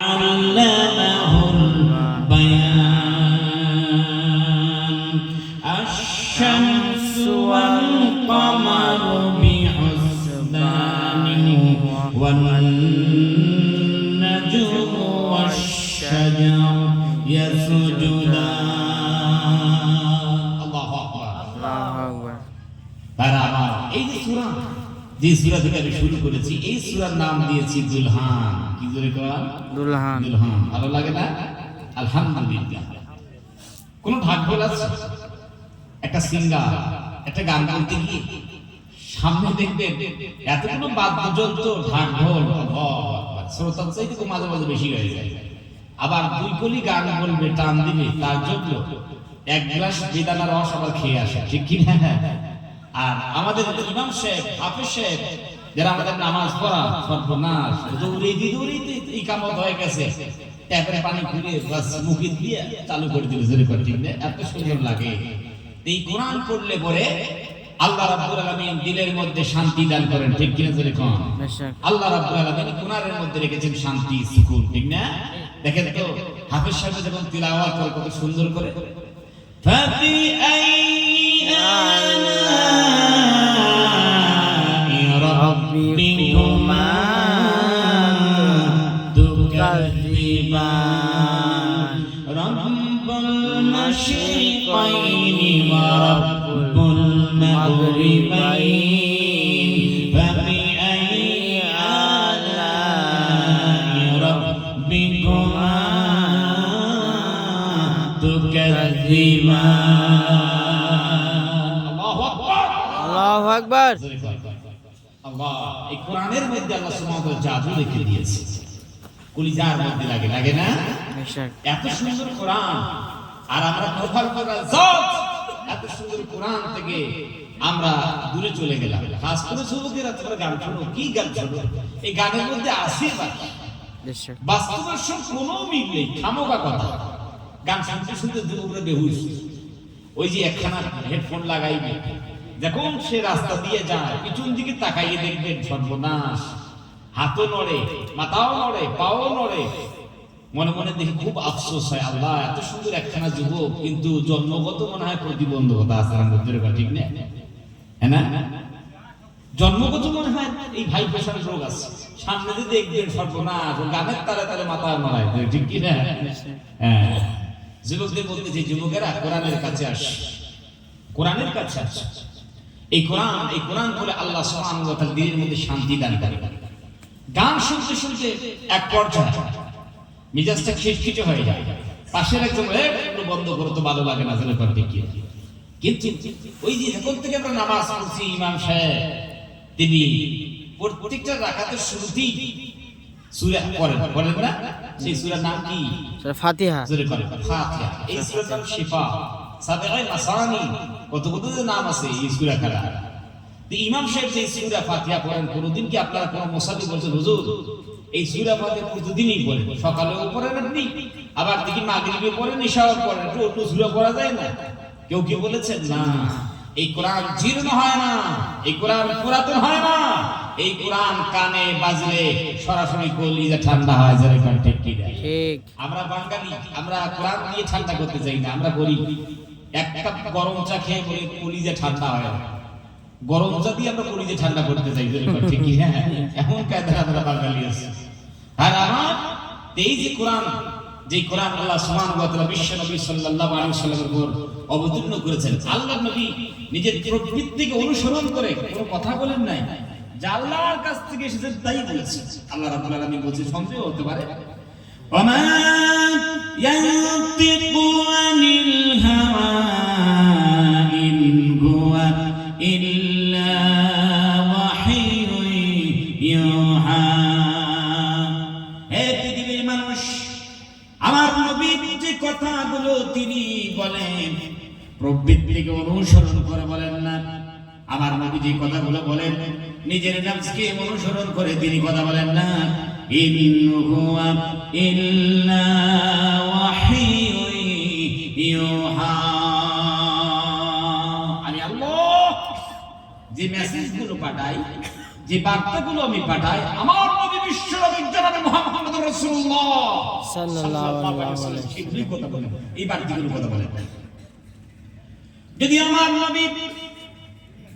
আল্লামাহুল বায়ান আশ-শামসু ওয়াল কমারু বিহুসবানি one নাজমু ওয়াশ-শাজারু ইয়াসজুদান। আল্লাহু আকবার, আল্লাহু আকবার। তারা আমার এই যে সূরা, যে সূরা থেকে আমি শুরু করেছি, এই সূরার নাম দিয়েছি দুলহান। কি জোরে করা? দুলহান। দুলহান। ভালো লাগে না? আলহামদুলিল্লাহ। কোন ঢাক ঢোল আছে? একটা সিঙ্গার একটা গান গাইতে গিয়ে সামনে দেখবেন এতগুলো বাদ্যযন্ত্র, ঢাক ঢোল, শ্রোতার চাইতে তো মাঝে মাঝে বেশি হয়ে যায়। আবার দুই কলি গান বলবে, টান দিবে, তার জন্য এক গ্লাস বেদানা রস আবার খেয়ে আসে, ঠিক কি না? আর আমাদের ইমাম সাহেব, হাফেজ সাহেব যারা আমাদের নামাজ পড়া, সর্বনাশ, দৌড়াইতে ইকামত হয়ে গেছে, ট্যাপের পানি ঘুরে বাস মুখে দিয়ে চালু করে দিল, জোরে করে, ঠিক না? এত সুন্দর লাগে। এই কোরআন পড়লে পরে আল্লাহ রাব্বুল আলামিন দিলের মধ্যে শান্তি দান করেন, ঠিক কি না? জোরে কোন আল্লাহ রাব্বুল আলামিন কোরআনের মধ্যে রেখেছেন শান্তি, সুকুন, ঠিক না? দেখেন তো হাফেজ সাহেব যখন তিলাওয়াত করে কত সুন্দর করে, ফাবি আইয়ি আলাই রাব্বিকুমা তুকাযিবান রাব্বুল মাশরিকাইনি ওয়া রাব্বুল মাগরিবাইন ফাবি আইয়ি আলাই রাব্বিকুমা তুকাযিবান। আল্লাহু আকবার, আল্লাহু আকবার। আল্লাহ, এই কোরআনের মধ্যে আল্লাহ সুবহানাহু ওয়া তাআলা জাদু রেখে দিয়েছে, কলিজার মধ্যে লাগে, লাগে না? এত সুন্দর কোরআন, আর আমরা নফল করার জাত, এত সুন্দর কোরআন থেকে আমরা দূরে চলে গেলাম। খাস করে যুবকেরা তোমরা গান শোনো, কি গান শোনো? এই গানের মধ্যে আছে বাস্তবের সঙ্গে কোনো মিল নেই, খামোকা কথা। গান শুনতে শুনতে যুবকরা বেহুশ। ওই যে একখানা হেডফোন লাগাইবে, যখন সে রাস্তা দিয়ে যায় পিছন দিকে তাকাইয়ে দেখবেন সর্বনাশ, হাতও নড়ে, মাথাও নড়ে, পাও নড়ে। মনে মনে দেখি খুব আফসোস হয়, আল্লাহ এত সুন্দর একখানা যুবক, কিন্তু জন্মগত মনে হয় প্রতিবন্ধকতা আছে, ঠিক না? হ্যাঁ না? জন্মগত মনে হয় এই ভাই পেশার রোগ আছে, সামনে যে দেখবেন সর্বনাশ, গানের তালে তালে মাথা নড়ায়, ঠিক কি না? হ্যাঁ, যুবকদের বলতে যে যুবকেরা কোরআনের কাছে আসে, কোরআনের কাছে আসে। এই কোরআন বলে আল্লাহ সুবহানাহু ওয়া তাআলা দিলের মধ্যে শান্তি দান করে। গান শুনতে শুনতে এক পর্যায়ে মিজাজটা খিটখিটে হয়ে যায়, পাশের একজন একটু বন্ধ করো তো, ভালো লাগে না, জেনে পড়ে ঠিক। কিন্তু ওই যে যখন থেকে আমরা নামাজ পড়ছি, ইমাম সাহেব তিনি প্রত্যেকটা রাকাতের শুরুতেই সূরা পড়েন না? সেই সূরার নাম কি? সূরা ফাতিহা। জোরে করে, ফাতিহা। এই সূরার নাম শিফা, সাবিআই মাসানি, কত কত নাম আছে এই সূরা কারা। তো ইমাম সাহেব যে সূরা ফাতিহা পড়েন, কোনদিন কি আপনারা কোন মুসাল্লি বলছেন হুজুর এই সূরা ফাতিহা প্রতিদিনই পড়েন? সকালেও পড়েন আপনি, আবার দেখি মাগরিবে পড়েন, ইশাও পড়েন, একটু অন্য সূরা পড়া যায় না? কেউ কি বলেছেন? না। এই কোরআন জীর্ণ হয় না, এই কোরআন পুরাতন হয় না, এই কোরআন কানে বাজলে সরাসরি কলিজা ঠান্ডা হয়, যারা কোন ঠিক কি দেয়। ঠিক। আমরা বাঙালি, আমরা কোরআন দিয়ে ঠান্ডা করতে চাই না, আমরা বলি এক কাপ গরম চা খেয়ে বলি কলিজা ঠান্ডা হয় না, গরম চা দিয়ে আমরা কলিজা ঠান্ডা করতে চাই, যারা কোন ঠিক কি। হ্যাঁ, এমন কায়দা আমরা বাঙালি আছে। আর আমার এই যে কোরআন, যে কোরআন আল্লাহ সুবহানাহু ওয়া তাআলা বিশ্ব নবী সাল্লাল্লাহু আলাইহি ওয়াসাল্লামের উপর অবতীর্ণ করেছেন, আল্লাহর নবী নিজের প্রবৃত্তিকে অনুসরণ করে কোনো কথা বলেন নাই, যা আল্লাহর কাছ থেকে এসেছে তাই বলেছেন। আল্লাহ রাব্বুল আলামিন বলেছেন, সন্দেহ হতে পারে, ওমা ইয়ানতিকু আনিল হাওয়া ইন হুয়া ইল্লা ওয়াহিয়ুন ইউহা। হে পৃথিবীর মানুষ, আমার নবীর যে কথাগুলো তিনি বলেন প্রবৃত্তিকে অনুসরণ করে বলেন না। আমার নবী যে কথাগুলো বলেন নিজের নফসকে অনুসরণ করে তিনি কথা বলেন না। ইন হুয়া ইল্লা ওয়াহিয়ুন ইউহা। আমি আল্লাহ যে মেসেজগুলো পাঠাই, যে বার্তাগুলো আমি পাঠাই, আমার নবী বিশ্ব নবী জনাবে মুহাম্মদ রাসূলুল্লাহ সাল্লাল্লাহু আলাইহি ওয়াসাল্লাম। সেগুলোই কথা বলেন, এই বাড়তিগুলো কথা বলেন। যদি আমার নবী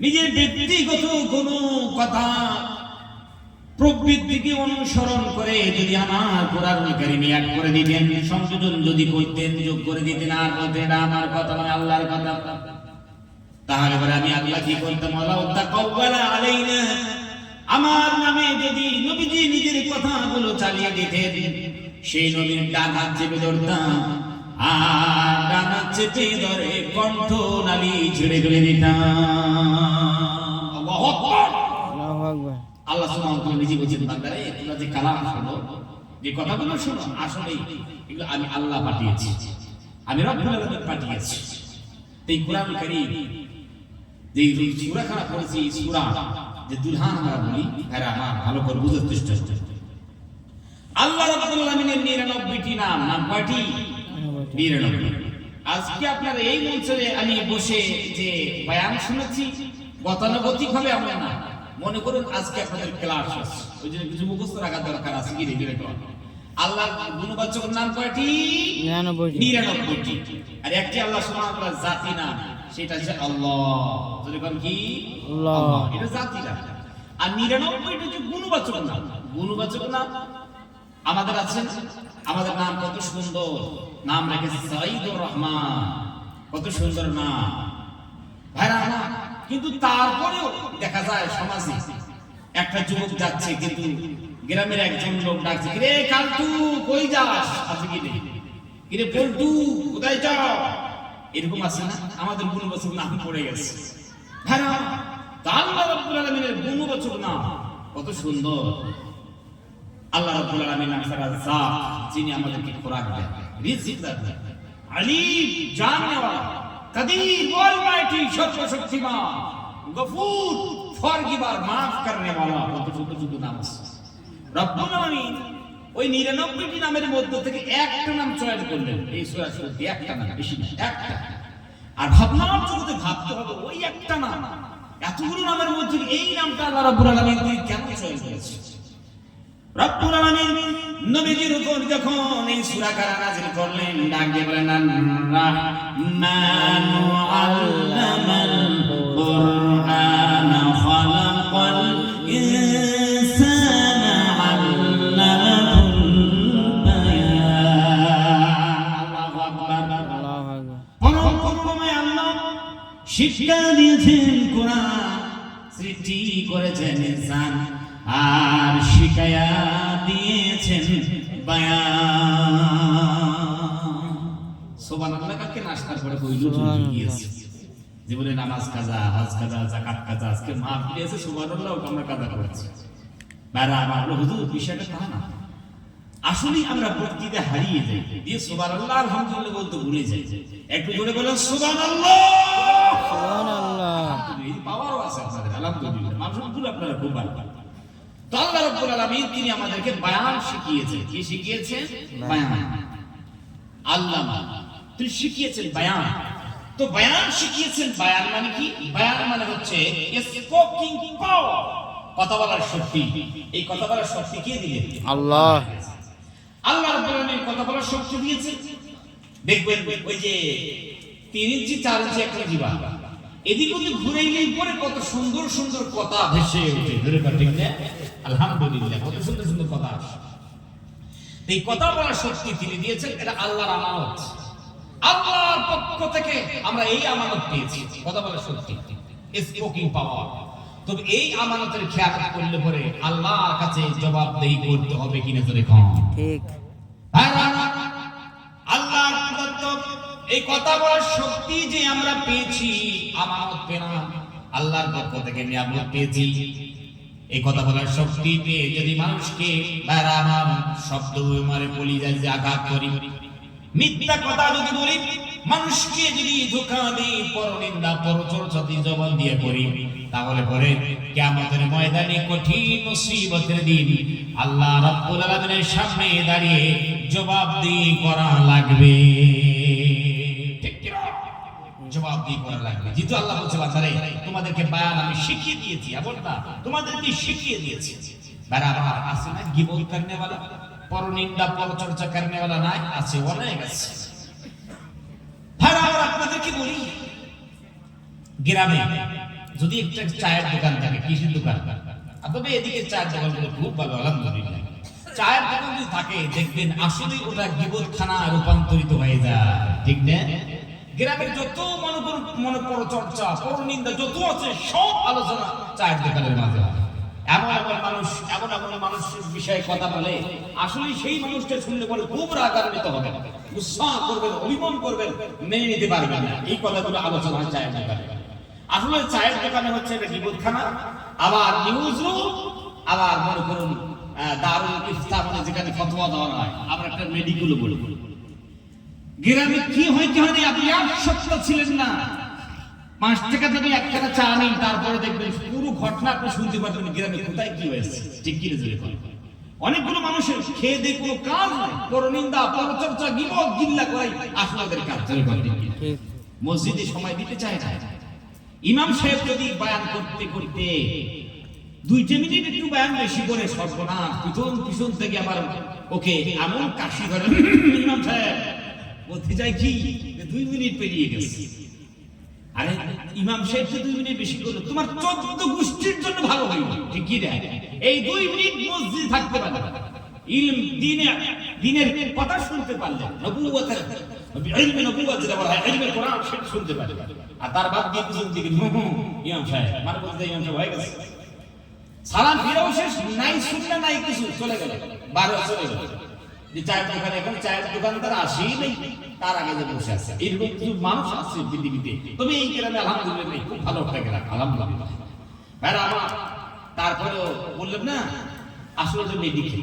নিজের ব্যক্তিগত কোনো কথা প্রবৃত্তিকে অনুসরণ করে যদি আমার কোরআনুল কারীমে অ্যাড করে দিতেন, সংশোধন যদি করতেন, যোগ করে দিতেন, আর বলতেন এটা আমার কথা নয় আল্লাহর কথা, তাহলে পরে আমি আল্লাহ কি করতাম? ওয়ালাউ তাকাওয়ালা আলাইনা, আমার নামে যদি নবীজি নিজের কথাগুলো চালিয়ে দিতেন, সেই নবীর ডান হাত চেপে ধরতাম, আর ডান হাত চেপে ধরে কণ্ঠ নালী ছেড়ে ফেলে দিতাম। আল্লাহু আকবার। আল্লাহু আকবার। আল্লাহ সুবহানাহু ওয়া তাআলা নিজে বলেছেন, বান্দারে তোমরা যে কালাম শোনো, যে কথাগুলো শোনো, আসলে এগুলো আমি আল্লাহ পাঠিয়েছি, আমি রব্বুল আলামিন পাঠিয়েছি। এই কোরআনুল কারীম যে সূরা খানা পড়েছি, এই সূরা যে দুলহান আমরা বলি, এরা আমার ভালো করে বুঝার চেষ্টা করতে। আল্লাহ রাব্বুল আলামিনের 99টি নাম, নাম কয়টি? 99। আজকে আপনারা এই মঞ্চে আমি বসে যে বয়ান শুনেছি, গতানুগতিক ভাবে আমরা না, মনে করুন আজকে আপনাদের ক্লাস আছে, ওই জন্য কিছু মুখস্থ রাখার দরকার আছে কি রেগুলার করা। আল্লাহর গুণবাচক নাম কয়টি? 99টি। আর একটি আল্লাহ সুবহানাহু ওয়া তাআলার জাতি নাম, সেটা হচ্ছে আল্লাহ। যদি কোন কি? আল্লাহ। এটা জাতি নাম। আর 99টি হচ্ছে গুণবাচক নাম। গুণবাচক নাম আমাদের আছে। আমাদের নাম কত সুন্দর, নাম রেখেছে সাইদুর রহমান, কত সুন্দর নাম ভাইরা আমার। কিন্তু তারপরেও দেখা যায় সমাজে একটা যুবক যাচ্ছে, কিন্তু গ্রামের একজন লোক ডাকছে, কিরে কালটু কই যাস, আছে কি নেই, কিরে পল্টু কোথায় যাও, এরকম আছে না? আমাদের গুণবাচক নাম পড়ে গেছে ভাইরা। আল্লাহ রাব্বুল আলামিনের গুণবাচক নাম কত সুন্দর। আল্লাহ রাব্বুল আলামিন রাজ্জাক, যিনি আমাদেরকে খোরাক দেন, রিজিক দেন, আলিম জানেওয়ালা, কাদির অলমাইটি, সর্বশক্তিমান, গফুর ফরগিভার, মাফ করনে वाला, কত সুন্দর সুন্দর নাম আছে। রব্বুল আলামিন ওই 99টি নামের মধ্য থেকে একটা নাম চয়ন করলেন, এই সূরা শুরুতে একটা নাম, বেশি না, একটা। আর ভাবনার জগতে ভাবতে হবে ওই একটা নাম, এতগুলো নামের মধ্যে এই নামটা আল্লাহ রাব্বুল আলামিন কেন চয়ন করেছেন? রব্বুল আলামিন নবীজির উপর যখন এই সূরা কারা নাযিল করলেন, ডাক দিয়ে বলেন, আর-রাহমানু আল্লামাল কুরআনা খালাকাল ইনসানা আল্লামাহুল বায়ান। আল্লাহু আকবার। আল্লাহু আকবার। পরম করুণাময় আল্লাহ শিক্ষা দিয়েছেন কোরআন, সৃষ্টি করেছেন ইনসান, আর শিখায়া দিয়েছেন বায়ান। সুবহানাল্লাহ। কালকে নাস্তার পরে কইলো গিয়েছে, জীবনে নামাজ কাজা, হজ কাজা, যাকাত কাজা, আজকে মাফ দিয়েছে, সুবহানাল্লাহ, আমরা কাজা করেছি। বারা আমার হুজুর বিষয়টা তা না। আসলে আমরা প্রকৃতিতে হারিয়ে যাই, দিয়ে সুবহানাল্লাহ আলহামদুলিল্লাহ বলতে ভুলে যাই। একটু জোরে বলেন সুবহানাল্লাহ। সুবহানাল্লাহ। এই পাওয়ারও আছে আপনাদের, আলহামদুলিল্লাহ। মানুষগুলো আপনারা খুব ভালো। তো আল্লাহ রাব্বুল আলামিন তিনি আমাদেরকে বায়ান শিখিয়েছেন। কি শিখিয়েছেন? বায়ান। আল্লাহ তিনি শিখিয়েছেন বায়ান। তো বায়ান শিখিয়েছেন, বায়ান মানে কি? বায়ান মানে হচ্ছে স্পিকিং পাওয়ার, কথা বলার শক্তি। এই কথা বলার শক্তি কে দিলেন? আল্লাহ। আল্লাহ রাব্বুল আলামিন কথা বলার শক্তি দিয়েছেন। দেখবেন ওই যে 3 ইঞ্চি 4 ইঞ্চি একটা জিবা, এদিক ওদিক ঘুরাইলেই পরে কত সুন্দর সুন্দর কথা ভেসে ওঠে, ধরে ঠিক না? আলহামদুলিল্লাহ, কত সুন্দর সুন্দর কথা আসে। এই কথা বলার শক্তি তিনি দিয়েছেন, এটা আল্লাহর আমানত। আল্লাহর পক্ষ থেকে আমরা এই আমানত পেয়েছি, কথা বলার শক্তি, স্পিকিং পাওয়ার। তবে এই আমানতের খেয়াল করলে পরে আল্লাহর কাছে জবাবদেহি করতে হবে কিনা, ধরে কম ঠিক। আল্লাহর প্রদত্ত এই কথা বলার শক্তি যে আমরা পেয়েছি, আমানত পেলাম, আল্লাহর পক্ষ থেকে নিয়ামত পেয়েছি। এই কথা বলার শক্তি পেয়ে যদি মানুষকে বারামান শব্দ মারে বলি যায় যে আঘাত করি, মিথ্যা কথা যদি বলি, মানুষকে যদি ধোঁকা দিই, পরনিন্দা পরচর্চা দিয়ে জবান দিয়ে করি, তাহলে পরে কিয়ামতের ময়দানে কঠিন মুসিবতের দিন আল্লাহ রাব্বুল আলামিনের সামনে দাঁড়িয়ে জবাবদিহি করা লাগবে। ঠিক কি না? জবাবদিহি করা লাগবে। যেহেতু আল্লাহ বলছে, বান্দারে তোমাদেরকে বায়ান আমি শিখিয়ে দিয়েছি, এমন না তোমাদেরকে শিখিয়ে দিয়েছি। বারবার আসে না গীবত করনে वाला, পরনিন্দা পরচর্চা করনেওয়ালা নাই, আছে অনেক আছে। ভাই আমরা আপনাদেরকে বলি, গ্রামে যদি একটা চায়ের দোকান থাকে, কৃষির দোকান, তবে এদিকে চায়ের দোকানগুলো খুব ভালো, আলহামদুলিল্লাহ। চায়ের দোকান যদি থাকে দেখবেন আসলে ওটা গীবতখানা রূপান্তরিত হয়ে যায়, ঠিক না? গ্রামের যত মনে পরচর্চা পরনিন্দা যত আছে সব আলোচনা চায়ের দোকানের মাঝে হয়। এমন এমন মানুষের বিষয়ে কথা বলে, আসলে সেই মানুষটা শুনলে পরে খুব রাগান্বিত হবে, গুসা করবেন, অভিমান করবেন, মেনে নিতে পারবেন না। এই কথাগুলো আলোচনা হয় চায়ের দোকানে। আসলে চায়ের দোকানে হচ্ছে এটা গীবতখানা, আবার নিউজ রুম, আবার মনে করুন দারুল ইফতা, মানে যেখানে ফতোয়া দেওয়া হয়, আবার একটা মেডিকেলও বলি। গ্রামে কি হয় আপনি এক সপ্তাহ ছিলেন না, 5 টাকা থেকে একখানা চা নিন, তারপরে দেখবেন পুরো ঘটনা আপনি শুনতে পারবেন গ্রামে কোথায় কি হয়েছে। ঠিক কি জোরে করে অনেকগুলো মানুষের খেয়ে দিয়ে কোনো কাজ নাই, পরনিন্দা পরচর্চা গীবত গিল্লা করে আসলে ওদের কাজ। জোরে করে মসজিদে সময় দিতে চায় না। ইমাম সাহেব যদি বয়ান করতে করতে 2 মিনিট একটু বয়ান বেশি করে, সর্বনাশ, পিছন থেকে আবার ওকে এমন কাশি ধরে, ইমাম সাহেব বলতে চাই কি 2 মিনিট পেরিয়ে গেছে। আরে ইমাম সাহেব 2 মিনিট বেশি করলো, তোমার 14 গোষ্ঠীর জন্য ভালো হইল। ঠিক কি রে, এই 2 মিনিট মসজিদে থাকতে পারলে, ইলম দ্বীনের কথা শুনতে পারলে, নবুয়তের ইলমে নবুয়ত যেটা বলা হয়, ইলমে কোরআন সেটা শুনতে পারলে, আর তার বাদ দিয়ে কিছু দিকে ইমাম সাহেব মানে বলতে ইমাম সাহেব হয়ে গেছে, সালাম ফিরেও শেষ নাই, শুনলে নাই কিছু, চলে গেল, 12 চলে গেল। যে চায়ের দোকানে এখন চায়ের দোকানদার আসেই নেই, তার আগে যে বসে আছে, এরকম কিছু মানুষ আছে পৃথিবীতে। তবে এই গ্রামে আলহামদুলিল্লাহ খুব ভালো একটা গ্রাম, আলহামদুলিল্লাহ। ভাই আমার তারপরেও বললেন না, আসলে যে মেডিকেল,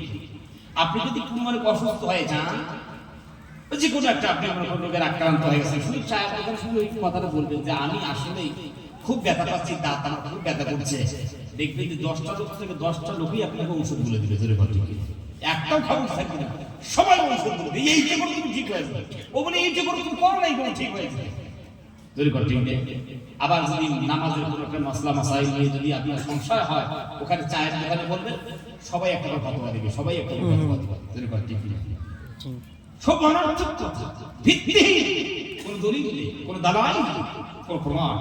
আপনি যদি কোনো মানে অসুস্থ হয়ে যান, যে কোনো একটা আপনি আমার কোনো রোগের আক্রান্ত হয়ে গেছেন, শুধু চায়ের দোকানে শুধু ওই কথাটা বলবেন যে আমি আসলে খুব ব্যথা পাচ্ছি, দাঁত আমার খুব ব্যথা করছে, দেখবেন যে 10টা লোক থেকে 10টা লোকই আপনাকে ঔষধ বলে দিবে। জোরে কথা, একটাও খাবার থাকবে না, সবাই ঔষধ বলে দিবে, এইটা করে তুমি ঠিক হয়ে যাবে, ও বলে এইটা করে তুমি করো নাই, কোনো ঠিক হয়ে যাবে। জোরে কথা, ঠিক নেই। আবার যদি নামাজের কোনো একটা মশলা মশাই নিয়ে যদি আপনার সংশয় হয়, ওখানে চায়ের দোকানে বলবেন, সবাই একটা করে ফতোয়া দিবে, সবাই একটা করে ফতোয়া দিবে। জোরে কথা, ঠিক নেই। সব অনর্থক কথা, ভিত্তিহীন, কোন দলিল নেই, কোন দালাল নেই, কোন প্রমাণ।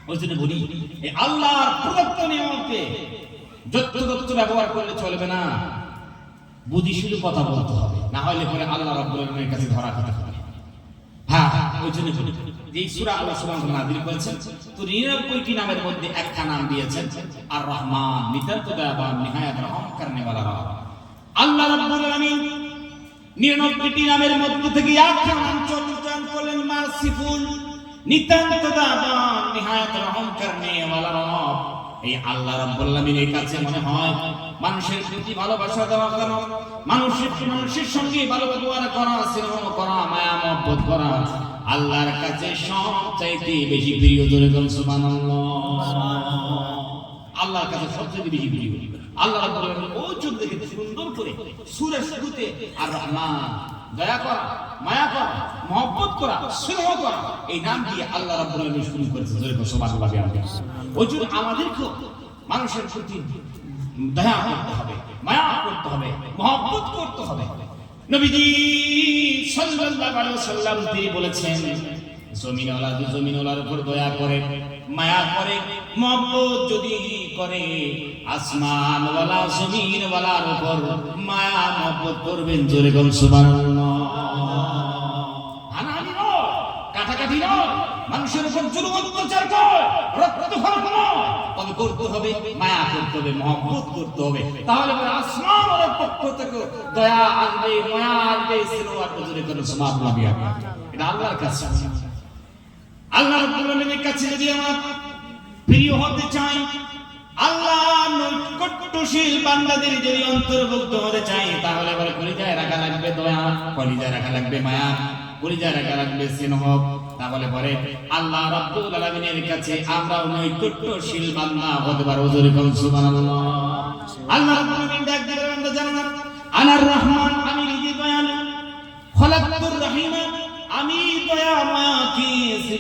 ওই জন্য বলি, এই আল্লাহর প্রদত্ত নিয়মকে যত্রতত্র ব্যবহার করলে চলবে না, বুঝি শুধু কথা বলতে হবে, না হলে পরে আল্লাহ রাব্বুল আলামিনের কাছে ধরা খেতে হবে। হ্যাঁ, ওই জন্য বলি যে এই সূরা আল্লাহ সুবহানাহু ওয়া তাআলা নাযিল করেছেন, তো 99টি নামের মধ্যে একটা নাম দিয়েছেন আর রহমান, নিতান্ত দয়াবান, নিহায়াত রহম করনে ওয়ালা রব। আল্লাহ রাব্বুল আলামিন 99টি নামের মধ্যে থেকে একটা নাম চয়ন করলেন মারসিফুল, নিতান্ত দয়াবান, নিহায়াত রহম করনে ওয়ালা রব। এই আল্লাহ রাব্বুল আলামিনের কাছে মনে হয় মানুষের প্রতি ভালোবাসা দেওয়া, কেন মানুষের সঙ্গে ভালো ব্যবহার করা, স্নেহ করা, মায়া মহব্বত করা আল্লাহর কাছে সবচাইতে বেশি প্রিয়। জোরে বলুন সুবহানাল্লাহ। আল্লাহর কাছে সবচেয়ে বেশি প্রিয় আল্লাহ রাব্বুল আলামিন। ওই চোখ দেখে সুন্দর করে সূরার শুরুতে আর রহমান, দয়া করা, মায়া করা, মহব্বত করা, স্নেহ করা, এই নাম দিয়ে আল্লাহ রাব্বুল আলামিন শুরু করেছে। জোরে বলুন সুবহানাল্লাহ। ওই জন্য আমাদেরকে মানুষের প্রতি দয়া করতে হবে, মায়া করতে হবে, মহব্বত করতে হবে। নবীজি সাল্লাল্লাহু আলাইহি ওয়াসাল্লাম তিনি বলেছেন, জমিনওয়ালার উপর দয়া করে, মায়া করে, মহব্বত যদি করে, আসমানওয়ালা জমিনওয়ালার উপর মায়া মহব্বত করবেন। জোরে বলুন সুবহানাল্লাহ। হানাহানি নয়, কাটাকাটি নয়, মানুষের উপর জুলুম অত্যাচার নয়, রক্ত খরচ নয়, তবে করতে হবে মায়া করতে হবে, মহব্বত করতে হবে, তাহলে আসমানের পক্ষ থেকে দয়া আসবে, মায়া আসবে, স্নেহ আসবে। জোরে বলুন সুবহানাল্লাহ। এটা আল্লাহর কাছে, আল্লাহ রাব্বুল আলামিনের কাছে যদি আমরা প্রিয় হতে চাই, আল্লাহর নৈকট্যশীল বান্দাদের যদি অন্তর্ভুক্ত হতে চাই, তাহলে এবারে কলিজায় রাখা লাগবে দয়া, কলিজায় রাখা লাগবে মায়া, কলিজায় রাখা লাগবে স্নেহ। তাহলে পরে আল্লাহ রাব্বুল আলামিনের কাছে আমরা নৈকট্যশীল বান্দা হতে পারবো। জোরে বলুন সুবহানাল্লাহ। আল্লাহ রাব্বুল আলামিন ডাক দিয়ে বান্দা জানান, আনার রহমান, আমি নিজে দয়ালু, খলাকতুর রহিমা, আমি দয়া মায়াকে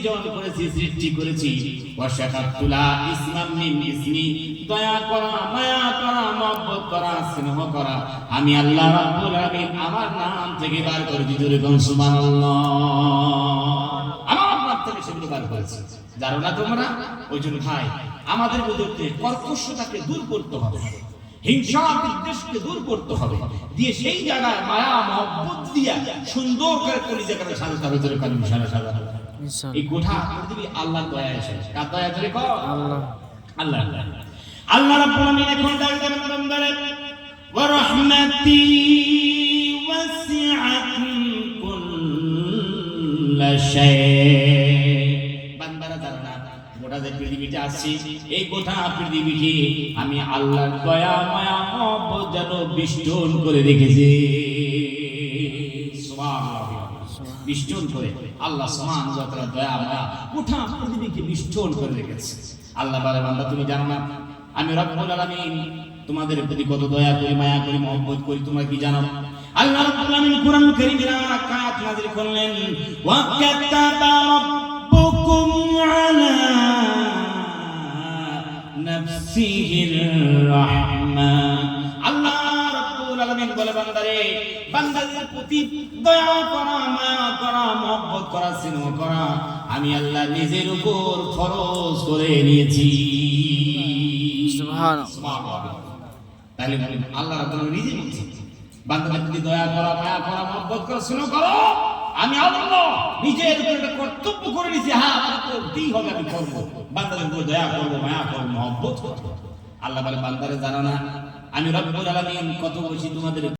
সৃজন করেছি, সৃষ্টি করেছি। ওয়াশাকাতুলা ইসমাম মিন ইসমি, দয়া করা, মায়া করা, মহব্বত করা, স্নেহ করা আমি আল্লাহ রাব্বুল আলামিন আমার নাম থেকে বার করেছি। জোরে বলুন সুবহানাল্লাহ। আমার নাম থেকে সেগুলো বার করেছি। জানো না তোমরা? ওই জন্য ভাই আমাদের মধ্যে কর্কশতাকে দূর করতে হবে, হিংসা বিদ্বেষকে দূর করতে হবে, দিয়ে সেই জায়গায় মায়া মহব্বত দিয়া সুন্দর করে কলিজাকে সাজাতে হবে। জোরে কালিম সারা সাজাতে হবে। ইনশাআল্লাহ। এই গোটা পৃথিবী আল্লাহর দয়া এসে, কার দয়া? জোরে কর আল্লাহ। আল্লাহ। আল্লাহ রাব্বুল আলামিন এখন ডাক দেন বান্দারে, ওয়া রাহমাতি ওয়াসিআত কুল্লা শাই। বান্দারা জানো না গোটা যে পৃথিবীটা আছে, এই গোটা পৃথিবীকে আমি আল্লাহর দয়া মায়া মহব্বত যেন বিষ্টন করে রেখেছি। সুবহানাল্লাহ। বিষ্টন করে আল্লাহ সুবহানাহু ওয়া তাআলা দয়া মায়া গোটা পৃথিবীকে বিষ্টন করে রেখেছে। আল্লাহ বলে, বান্দা তুমি জানো না আমি রব্বুল আলামিন তোমাদের প্রতি কত দয়া করি, মায়া করি, মহব্বত করি, তোমরা কি জানো? আল্লাহ রব্বুল আলামিন কোরআন কারীমের আয়াত নাযিল করলেন, ওয়া কাতাবা রাব্বুকুম আলা নাফসিহির রাহমা। আল্লাহ রাব্বুল আলামিন বলে, বান্দারে বান্দাদের প্রতি দয়া করা, মায়া করা, মহব্বত করা, স্নেহ করা আমি আল্লাহ নিজের উপর ফরজ করে নিয়েছি। সুবহানাল্লাহ। তাহলে বলেন আল্লাহ রাব্বুল আলামিন নিজে বলছেন বান্দাদের প্রতি দয়া করা, মায়া করা, মহব্বত করা, স্নেহ করা আমি আল্লাহ নিজের উপর একটা কর্তব্য করে নিয়েছি। হ্যাঁ আমার করতেই হবে, আমি করবো। বান্দাদের উপর দয়া করবো, মায়া করবো, মহব্বত করবো। আল্লাহ বলে, বান্দারে জানো না আমি রব্বুল আলামিন কত বেশি তোমাদের